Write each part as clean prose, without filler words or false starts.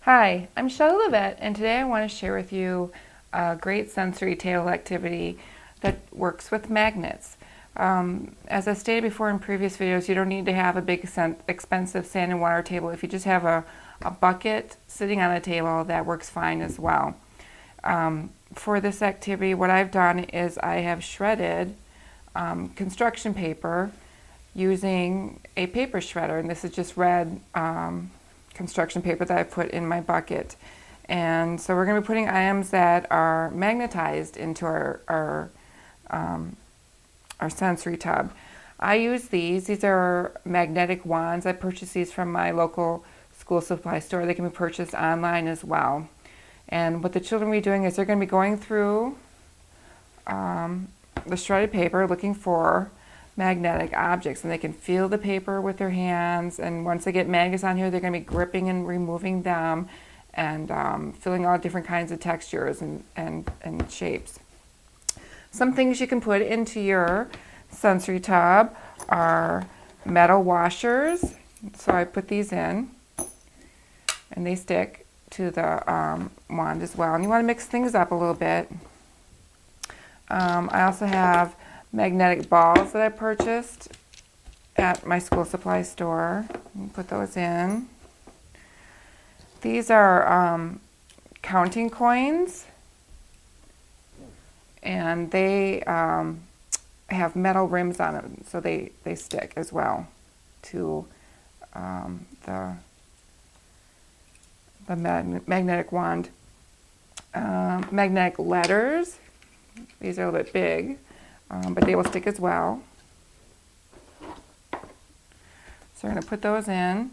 Hi, I'm Shelley Levette, and today I want to share with you a great sensory table activity that works with magnets. As I stated before in previous videos, you don't need to have a big expensive sand and water table. If you just have a bucket sitting on a table, that works fine as well. For this activity, what I've done is I have shredded construction paper using a paper shredder, and this is just red construction paper that I put in my bucket. And so we're going to be putting items that are magnetized into our sensory tub. I use these. These are magnetic wands. I purchased these from my local school supply store. They can be purchased online as well. And what the children will be doing is they're going to be going through the shredded paper looking for magnetic objects, and they can feel the paper with their hands, and once they get magnets on here, they're going to be gripping and removing them and feeling all different kinds of textures and shapes. Some things you can put into your sensory tub are metal washers. So I put these in, and they stick to the wand as well, and you want to mix things up a little bit. I also have magnetic balls that I purchased at my school supply store. Put those in. These are counting coins, and they have metal rims on them, so they stick as well to the magnetic wand. Magnetic letters. These are a little bit big, but they will stick as well. So we're going to put those in.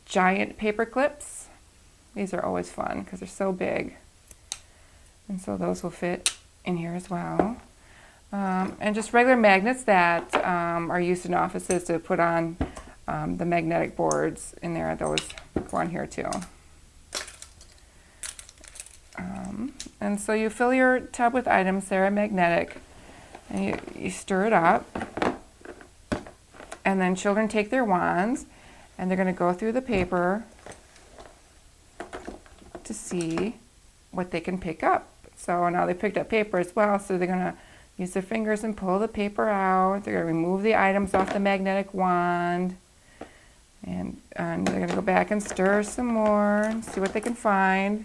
Giant paper clips. These are always fun because they're so big. And so those will fit in here as well. And just regular magnets that are used in offices to put on the magnetic boards in there. Those go on here too. And so you fill your tub with items that are magnetic, and you stir it up, and then children take their wands and they're going to go through the paper to see what they can pick up. So now they picked up paper as well, so they're going to use their fingers and pull the paper out. They're going to remove the items off the magnetic wand, and they're going to go back and stir some more and see what they can find.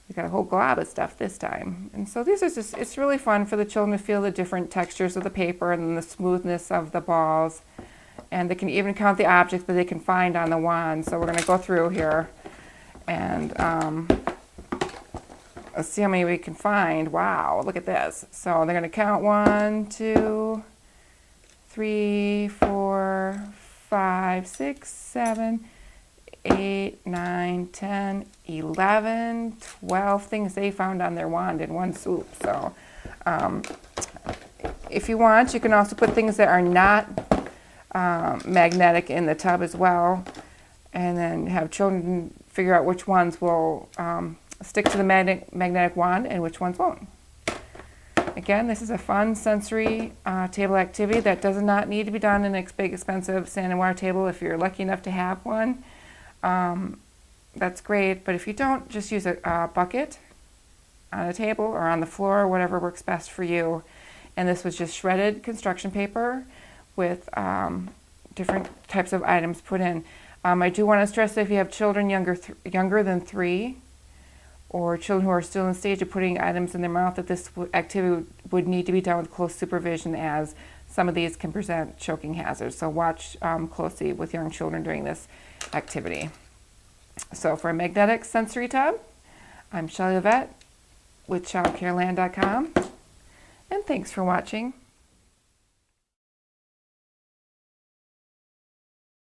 We got a whole glob of stuff this time. And so these are just, it's really fun for the children to feel the different textures of the paper and the smoothness of the balls. And they can even count the objects that they can find on the wand. So we're going to go through here and let's see how many we can find. Wow, look at this. So they're going to count 1, 2, 3, 4, 5, 6, 7, 8, 9, 10, 11, 12 things they found on their wand in one swoop. So if you want, you can also put things that are not magnetic in the tub as well, and then have children figure out which ones will stick to the magnetic wand and which ones won't. Again, this is a fun sensory table activity that does not need to be done in a big expensive sand and water table. If you're lucky enough to have one, that's great, but if you don't, just use a bucket on a table or on the floor, whatever works best for you. And this was just shredded construction paper with different types of items put in. I do want to stress that if you have children younger than 3, or children who are still in the stage of putting items in their mouth, that this activity would need to be done with close supervision, as some of these can present choking hazards. So watch closely with young children during this activity. So for Magnetic Sensory Tub, I'm Shelley Levette with ChildCareLand.com, and thanks for watching.